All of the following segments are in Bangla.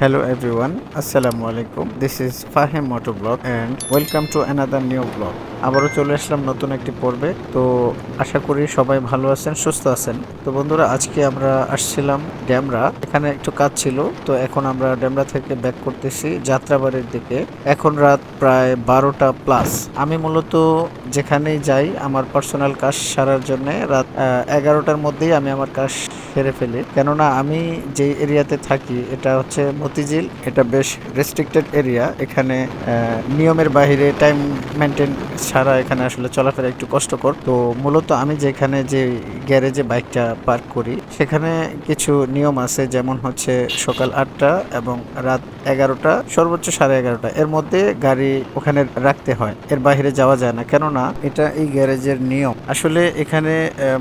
Hello everyone, Assalamu alaikum. This is Fahim Motovlog and welcome to another new vlog. আবারও চলে আসলাম নতুন একটি পর্বে। তো আশা করি সবাই ভালো আছেন, সুস্থ আছেন। তো বন্ধুরা, আজকে আমরা আসছিলাম ডেমরা। এখানে একটু কাজ ছিল, তো এখন আমরা ডেমরা থেকে ব্যাক করতেছি যাত্রাবাড়ির দিকে। এখন রাত প্রায় 12টা প্লাস। আমি মূলত যেখানেই যাই আমার পার্সোনাল কাজ সারার জন্য রাত 11টার মধ্যেই আমি আমার কাজ সেরে ফেলি, কেননা আমি যে এরিয়াতে থাকি এটা হচ্ছে মতিঝিল। এটা বেশ রেস্ট্রিক্টেড এরিয়া। এখানে নিয়মের বাইরে টাইম মেনটেন ছাড়া এখানে আসলে চলাফেরা একটু কষ্টকর। তো মূলত আমি যেখানে যে গ্যারেজে বাইকটা পার্ক করি সেখানে কিছু নিয়ম আছে, যেমন হচ্ছে সকাল 8টা এবং রাত 11টা, সর্বোচ্চ 11:30 এর মধ্যে গাড়ি ওখানে রাখতে হয়। এর বাইরে যাওয়া যায় না, কেননা এটা এই গ্যারেজের নিয়ম। আসলে এখানে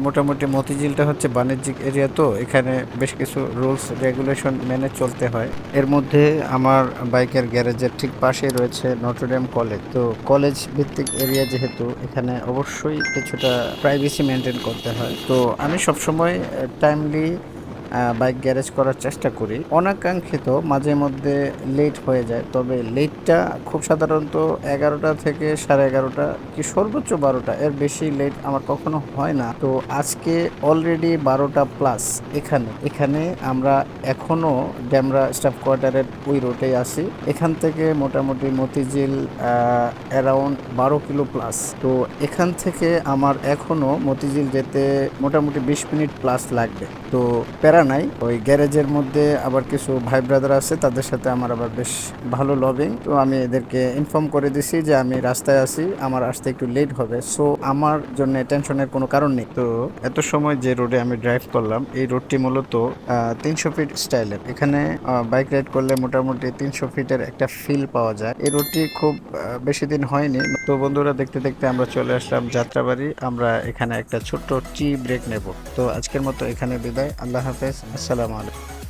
মোটামুটি মতিঝিলটা হচ্ছে বাণিজ্যিক এরিয়া, তো এখানে বেশ কিছু রুলস রেগুলেশন মেনে চলতে হয়। এর মধ্যে আমার বাইকের গ্যারেজের ঠিক পাশে রয়েছে নটরডেম কলেজ। তো কলেজ ভিত্তিক এরিয়া যেহেতু, এখানে অবশ্যই কিছুটা প্রাইভেসি মেনটেন করতে হয়। তো আমি সবসময় টাইমলি বাইক গ্যারেজ করার চেষ্টা করি। অনাকাঙ্ক্ষিত মাঝে মধ্যে লেট হয়ে যায়, তবে লেটটা খুব সাধারণত 11টা থেকে 11:30 কি সর্বোচ্চ 12টা, এর বেশি লেট আমার কখনো হয় না। তো আজকে অলরেডি 12টা প্লাস। এখানে আমরা এখনো ডেমরা স্টাফ কোয়ার্টারের ওই রোডেই আছি। এখান থেকে মোটামুটি মতিঝিল অ্যারাউন্ড 12 কিলো প্লাস। তো এখান থেকে আমার এখনো মতিঝিল যেতে মোটামুটি 20 মিনিট প্লাস লাগবে। তো প্যারা নাই, ওই গ্যারেজের মধ্যে আবার কিছু ভাই ব্রাদার আছে, তাদের সাথে আমার আবার বেশ ভালো লবিং। তো আমি এদেরকে ইনফর্ম করে দিছি যে আমি রাস্তায় আছি, আমার আসতে একটু লেট হবে। সো আমার জন্য টেনশনের কোনো কারণ নেই। তো এত সময় যে রোডে আমি ড্রাইভ করলাম, এই রোডটি মূলত 300 ফিট স্টাইলের। এখানে বাইক রাইড করলে মোটামুটি 300 ফিটের একটা ফিল পাওয়া যায়। এই রোডটি খুব বেশি দিন হয়নি। তো বন্ধুরা, দেখতে দেখতে আমরা চলে আসলাম যাত্রাবাড়ি। আমরা এখানে একটা ছোট্ট টি ব্রেক নেব। তো আজকের মতো এখানে বিদায়। আল্লাহ হাফেজ, আসসালামু আলাইকুম।